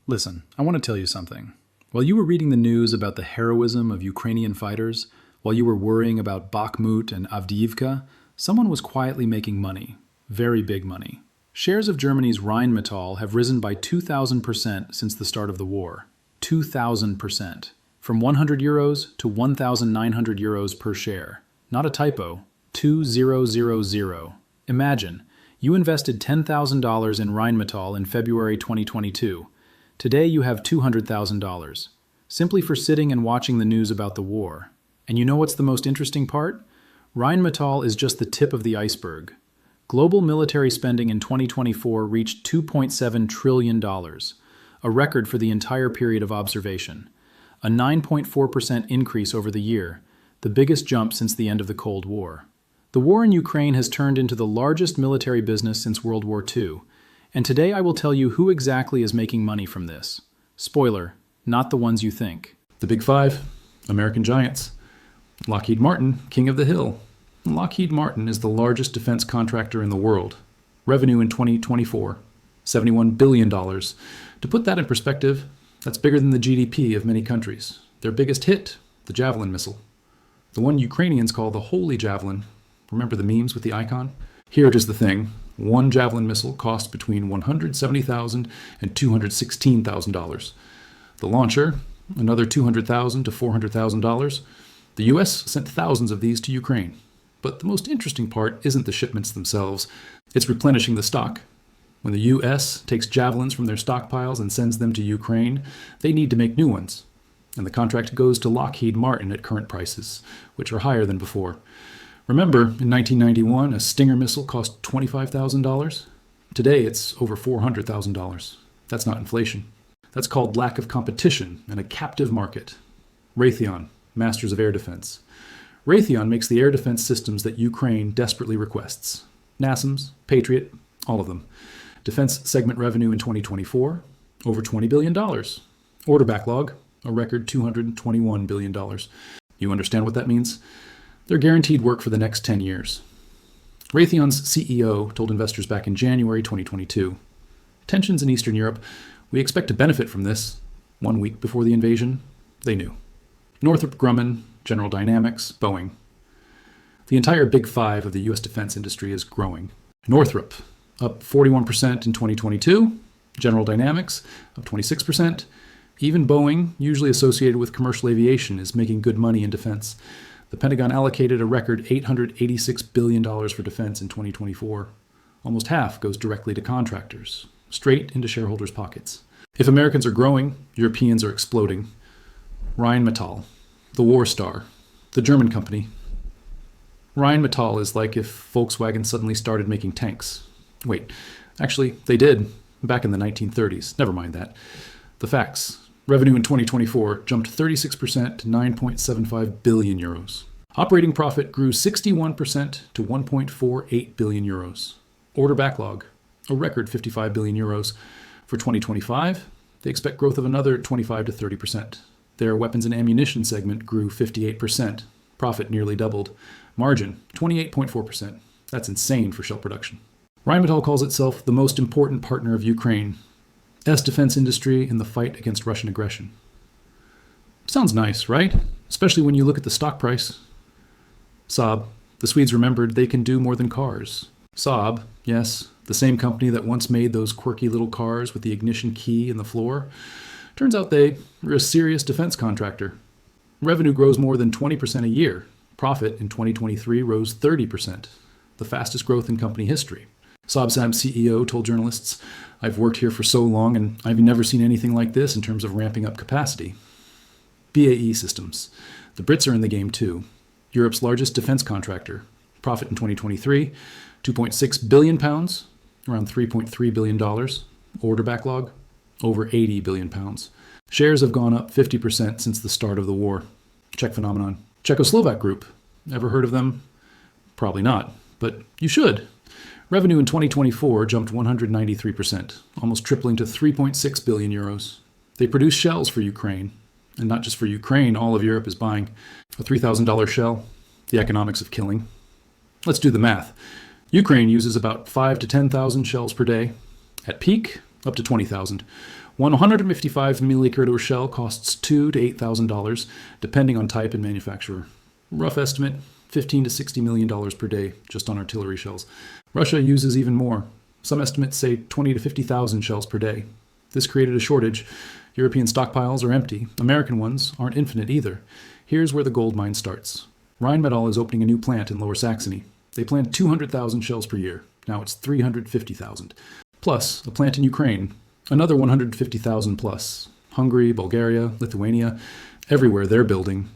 Listen, I want to tell you something. While you were reading the news about the heroism of Ukrainian fighters, while you were worrying about Bakhmut and Avdiivka, someone was quietly making money. Very big money. Shares of Germany's Rheinmetall have risen by 2,000% since the start of the war. 2,000%. From €100 to €1,900 per share. Not a typo. 2000. Imagine, you invested $10,000 in Rheinmetall in February 2022. Today you have $200,000, simply for sitting and watching the news about the war. And you know what's the most interesting part? Rheinmetall is just the tip of the iceberg. Global military spending in 2024 reached $2.7 trillion, a record for the entire period of observation. A 9.4% increase over the year, the biggest jump since the end of the Cold War. The war in Ukraine has turned into the largest military business since World War II. And today I will tell you who exactly is making money from this. Spoiler, not the ones you think. The Big Five, American giants. Lockheed Martin, king of the hill. Lockheed Martin is the largest defense contractor in the world. Revenue in 2024, $71 billion. To put that in perspective, that's bigger than the GDP of many countries. Their biggest hit, the Javelin missile. The one Ukrainians call the Holy Javelin. Remember the memes with the icon? Here it is the thing. One Javelin missile costs between $170,000 and $216,000. The launcher, another $200,000 to $400,000. The US sent thousands of these to Ukraine. But the most interesting part isn't the shipments themselves, it's replenishing the stock. When the US takes javelins from their stockpiles and sends them to Ukraine, they need to make new ones. And the contract goes to Lockheed Martin at current prices, which are higher than before. Remember, in 1991, a Stinger missile cost $25,000. Today, it's over $400,000. That's not inflation. That's called lack of competition and a captive market. Raytheon, masters of air defense. Raytheon makes the air defense systems that Ukraine desperately requests. NASAMS, Patriot, all of them. Defense segment revenue in 2024, over $20 billion. Order backlog, a record $221 billion. You understand what that means? They're guaranteed work for the next 10 years. Raytheon's CEO told investors back in January 2022, tensions in Eastern Europe, we expect to benefit from this. 1 week before the invasion, they knew. Northrop Grumman, General Dynamics, Boeing. The entire Big Five of the U.S. defense industry is growing. Northrop, up 41% in 2022. General Dynamics, up 26%. Even Boeing, usually associated with commercial aviation, is making good money in defense. The Pentagon allocated a record $886 billion for defense in 2024. Almost half goes directly to contractors, straight into shareholders' pockets. If Americans are growing, Europeans are exploding. Rheinmetall, the war star, the German company. Rheinmetall is like if Volkswagen suddenly started making tanks. Wait, actually, they did, back in the 1930s. Never mind that. The facts. Revenue in 2024 jumped 36% to €9.75 billion. Operating profit grew 61% to €1.48 billion. Order backlog, a record €55 billion. For 2025, they expect growth of another 25 to 30%. Their weapons and ammunition segment grew 58%. Profit nearly doubled. Margin, 28.4%. That's insane for shell production. Rheinmetall calls itself the most important partner of Ukraine. Defense industry in the fight against Russian aggression. Sounds nice, right? Especially when you look at the stock price. Saab, the Swedes remembered they can do more than cars. Saab, yes, the same company that once made those quirky little cars with the ignition key in the floor. Turns out they were a serious defense contractor. Revenue grows more than 20% a year. Profit in 2023 rose 30%, the fastest growth in company history. Saab's CEO told journalists, I've worked here for so long and I've never seen anything like this in terms of ramping up capacity. BAE Systems. The Brits are in the game too. Europe's largest defense contractor. Profit in 2023, £2.6 billion, around $3.3 billion. Order backlog, over £80 billion. Shares have gone up 50% since the start of the war. Czech phenomenon. Czechoslovak Group. Ever heard of them? Probably not, but you should. Revenue in 2024 jumped 193%, almost tripling to €3.6 billion. They produce shells for Ukraine. And not just for Ukraine, all of Europe is buying a $3,000 shell, the economics of killing. Let's do the math. Ukraine uses about 5,000 to 10,000 shells per day. At peak, up to 20,000. One 155 millicurie shell costs $2,000 to $8,000, depending on type and manufacturer. Rough estimate, $15 to $60 million per day, just on artillery shells. Russia uses even more. Some estimates say 20 to 50,000 shells per day. This created a shortage. European stockpiles are empty. American ones aren't infinite either. Here's where the gold mine starts. Rheinmetall is opening a new plant in Lower Saxony. They planned 200,000 shells per year. Now it's 350,000. Plus, a plant in Ukraine. Another 150,000 plus. Hungary, Bulgaria, Lithuania, everywhere they're building.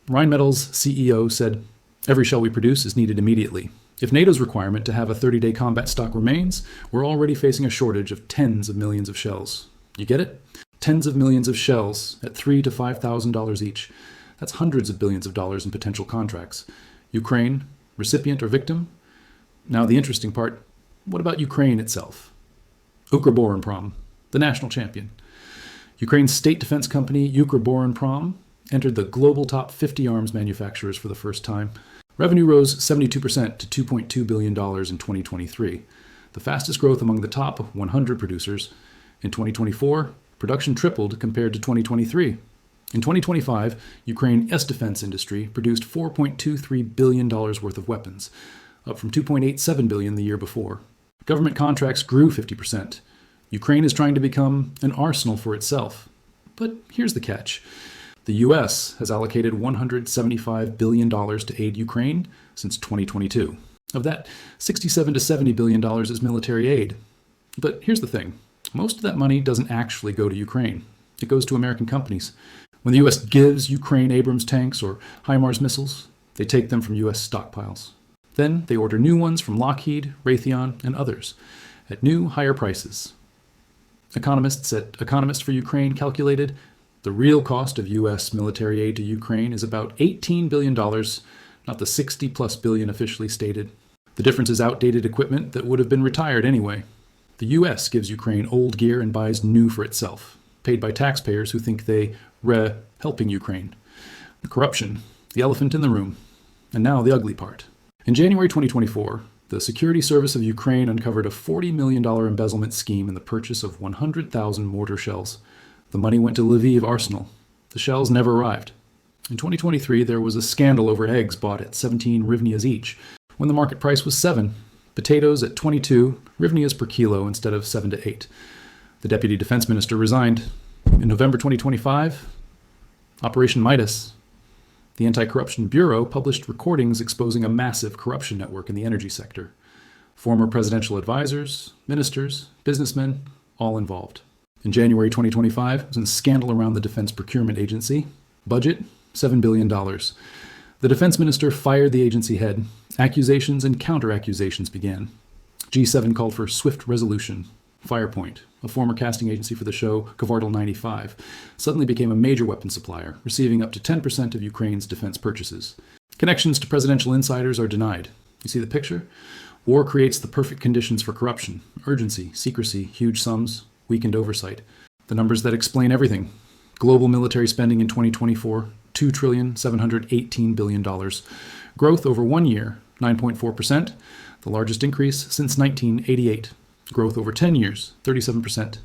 Rheinmetall's CEO said, "Every shell we produce is needed immediately. If NATO's requirement to have a 30-day combat stock remains, we're already facing a shortage of tens of millions of shells." You get it? Tens of millions of shells at $3,000 to $5,000 each. That's hundreds of billions of dollars in potential contracts. Ukraine, recipient or victim? Now the interesting part, what about Ukraine itself? Ukrborimprom, the national champion. Ukraine's state defense company Ukrborimprom entered the global top 50 arms manufacturers for the first time. Revenue rose 72% to $2.2 billion in 2023, the fastest growth among the top 100 producers. In 2024, production tripled compared to 2023. In 2025, Ukraine's defense industry produced $4.23 billion worth of weapons, up from $2.87 billion the year before. Government contracts grew 50%. Ukraine is trying to become an arsenal for itself. But here's the catch. The U.S. has allocated $175 billion to aid Ukraine since 2022. Of that, $67 to $70 billion is military aid. But here's the thing. Most of that money doesn't actually go to Ukraine. It goes to American companies. When the U.S. gives Ukraine Abrams tanks or HIMARS missiles, they take them from U.S. stockpiles. Then they order new ones from Lockheed, Raytheon, and others at new, higher prices. Economists at Economist for Ukraine calculated the real cost of U.S. military aid to Ukraine is about $18 billion, not the 60-plus billion officially stated. The difference is outdated equipment that would have been retired anyway. The U.S. gives Ukraine old gear and buys new for itself, paid by taxpayers who think they helping Ukraine. Corruption, the elephant in the room. And now the ugly part. In January 2024, the Security Service of Ukraine uncovered a $40 million embezzlement scheme in the purchase of 100,000 mortar shells. The money went to Lviv Arsenal. The shells never arrived. In 2023, there was a scandal over eggs bought at 17 hryvnias each, when the market price was 7. Potatoes at 22 hryvnias per kilo instead of 7 to 8. The deputy defense minister resigned. In November 2025, Operation Midas. The Anti-Corruption Bureau published recordings exposing a massive corruption network in the energy sector. Former presidential advisors, ministers, businessmen, all involved. In January 2025, there was a scandal around the Defense Procurement Agency. Budget, $7 billion. The defense minister fired the agency head. Accusations and counter-accusations began. G7 called for swift resolution. Firepoint, a former casting agency for the show Kvartal 95, suddenly became a major weapon supplier, receiving up to 10% of Ukraine's defense purchases. Connections to presidential insiders are denied. You see the picture? War creates the perfect conditions for corruption. Urgency, secrecy, huge sums, weakened oversight. The numbers that explain everything. Global military spending in 2024, $2,718 billion. Growth over 1 year, 9.4%, the largest increase since 1988. Growth over 10 years, 37%.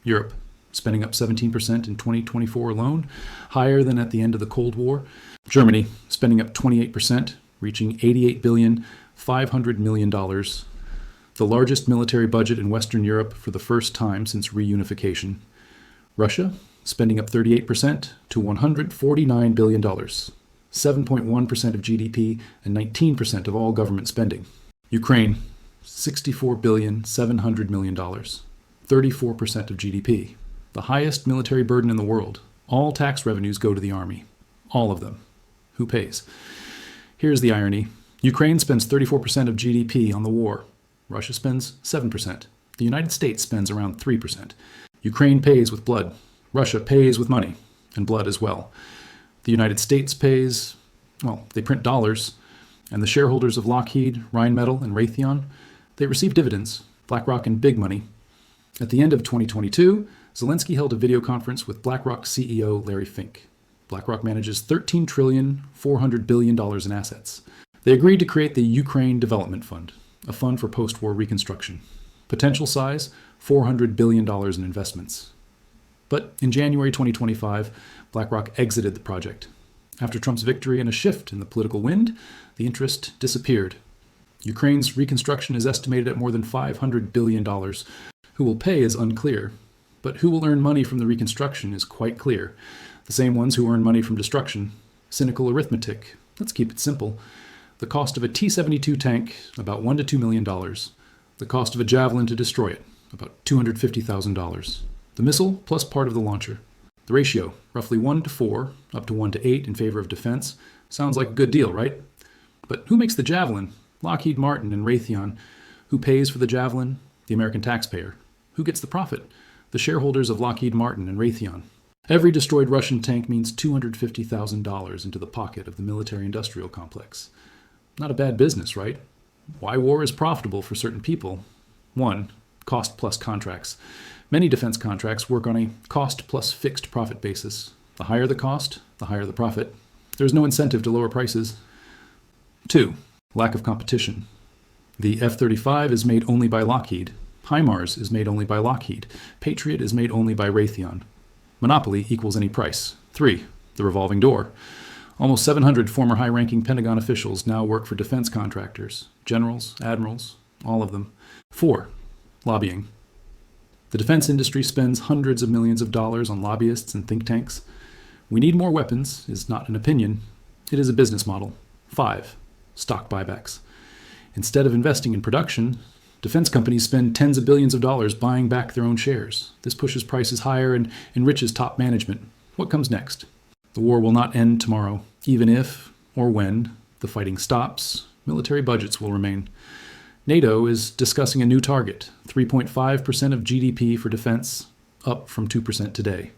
Europe, spending up 17% in 2024 alone, higher than at the end of the Cold War. Germany, spending up 28%, reaching $88.5 billion, the largest military budget in Western Europe for the first time since reunification. Russia, spending up 38% to $149 billion, 7.1% of GDP and 19% of all government spending. Ukraine, $64.7 billion, 34% of GDP, the highest military burden in the world. All tax revenues go to the army. All of them. Who pays? Here's the irony. Ukraine spends 34% of GDP on the war. Russia spends 7%. The United States spends around 3%. Ukraine pays with blood. Russia pays with money, and blood as well. The United States pays, they print dollars, and the shareholders of Lockheed, Rheinmetall, and Raytheon, they receive dividends, BlackRock and big money. At the end of 2022, Zelensky held a video conference with BlackRock CEO Larry Fink. BlackRock manages $13.4 trillion in assets. They agreed to create the Ukraine Development Fund, a fund for post-war reconstruction. Potential size, $400 billion in investments. But in January 2025, BlackRock exited the project. After Trump's victory and a shift in the political wind, the interest disappeared. Ukraine's reconstruction is estimated at more than $500 billion. Who will pay is unclear, but who will earn money from the reconstruction is quite clear. The same ones who earn money from destruction. Cynical arithmetic. Let's keep it simple. The cost of a T-72 tank, about $1 to $2 million. The cost of a Javelin to destroy it, about $250,000. The missile plus part of the launcher. The ratio, roughly 1 to 4, up to 1 to 8 in favor of defense. Sounds like a good deal, right? But who makes the Javelin? Lockheed Martin and Raytheon. Who pays for the Javelin? The American taxpayer. Who gets the profit? The shareholders of Lockheed Martin and Raytheon. Every destroyed Russian tank means $250,000 into the pocket of the military-industrial complex. Not a bad business, right? Why war is profitable for certain people? 1. Cost plus contracts. Many defense contracts work on a cost plus fixed profit basis. The higher the cost, the higher the profit. There is no incentive to lower prices. 2. Lack of competition. The F-35 is made only by Lockheed. HIMARS is made only by Lockheed. Patriot is made only by Raytheon. Monopoly equals any price. 3. The revolving door. Almost 700 former high-ranking Pentagon officials now work for defense contractors. Generals, admirals, all of them. 4. Lobbying. The defense industry spends hundreds of millions of dollars on lobbyists and think tanks. We need more weapons is not an opinion. It is a business model. 5. Stock buybacks. Instead of investing in production, defense companies spend tens of billions of dollars buying back their own shares. This pushes prices higher and enriches top management. What comes next? The war will not end tomorrow. Even if, or when, the fighting stops, military budgets will remain. NATO is discussing a new target, 3.5% of GDP for defense, up from 2% today.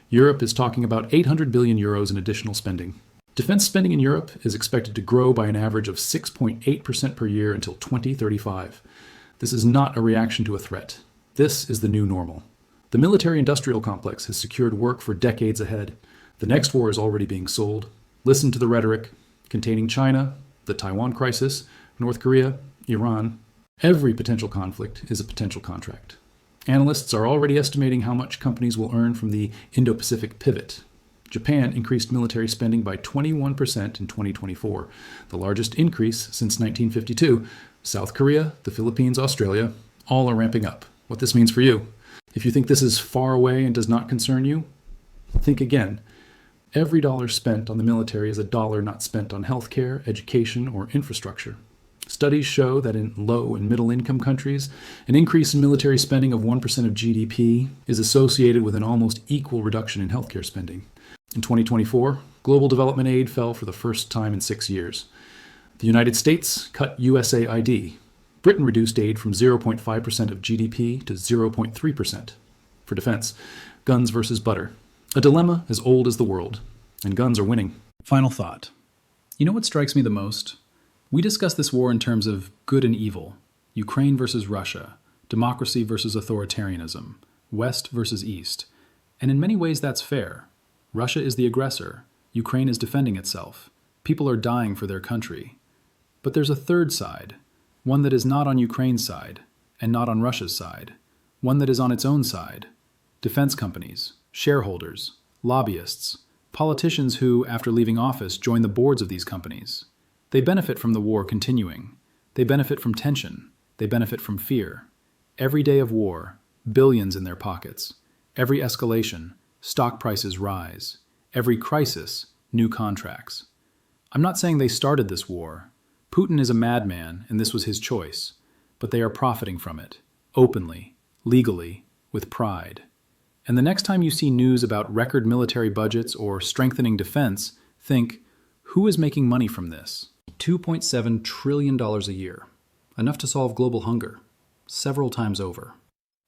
Europe is talking about 800 billion euros in additional spending. Defense spending in Europe is expected to grow by an average of 6.8% per year until 2035. This is not a reaction to a threat. This is the new normal. The military-industrial complex has secured work for decades ahead. The next war is already being sold. Listen to the rhetoric containing China, the Taiwan crisis, North Korea, Iran. Every potential conflict is a potential contract. Analysts are already estimating how much companies will earn from the Indo-Pacific pivot. Japan increased military spending by 21% in 2024, the largest increase since 1952. South Korea, the Philippines, Australia, all are ramping up. What this means for you. If you think this is far away and does not concern you, think again. Every dollar spent on the military is a dollar not spent on healthcare, education, or infrastructure. Studies show that in low and middle income countries, an increase in military spending of 1% of GDP is associated with an almost equal reduction in healthcare spending. In 2024, global development aid fell for the first time in 6 years. The United States cut USAID. Britain reduced aid from 0.5% of GDP to 0.3%. For defense, guns versus butter. A dilemma as old as the world. And guns are winning. Final thought. You know what strikes me the most? We discuss this war in terms of good and evil. Ukraine versus Russia. Democracy versus authoritarianism. West versus East. And in many ways that's fair. Russia is the aggressor. Ukraine is defending itself. People are dying for their country. But there's a third side. One that is not on Ukraine's side, and not on Russia's side. One that is on its own side. Defense companies, shareholders, lobbyists, politicians who, after leaving office, join the boards of these companies. They benefit from the war continuing. They benefit from tension. They benefit from fear. Every day of war, billions in their pockets. Every escalation, stock prices rise. Every crisis, new contracts. I'm not saying they started this war. Putin is a madman, and this was his choice. But they are profiting from it, openly, legally, with pride. And the next time you see news about record military budgets or strengthening defense, think, who is making money from this? $2.7 trillion a year. Enough to solve global hunger. Several times over.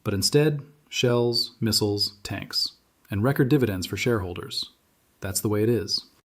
But instead, shells, missiles, tanks. And record dividends for shareholders. That's the way it is.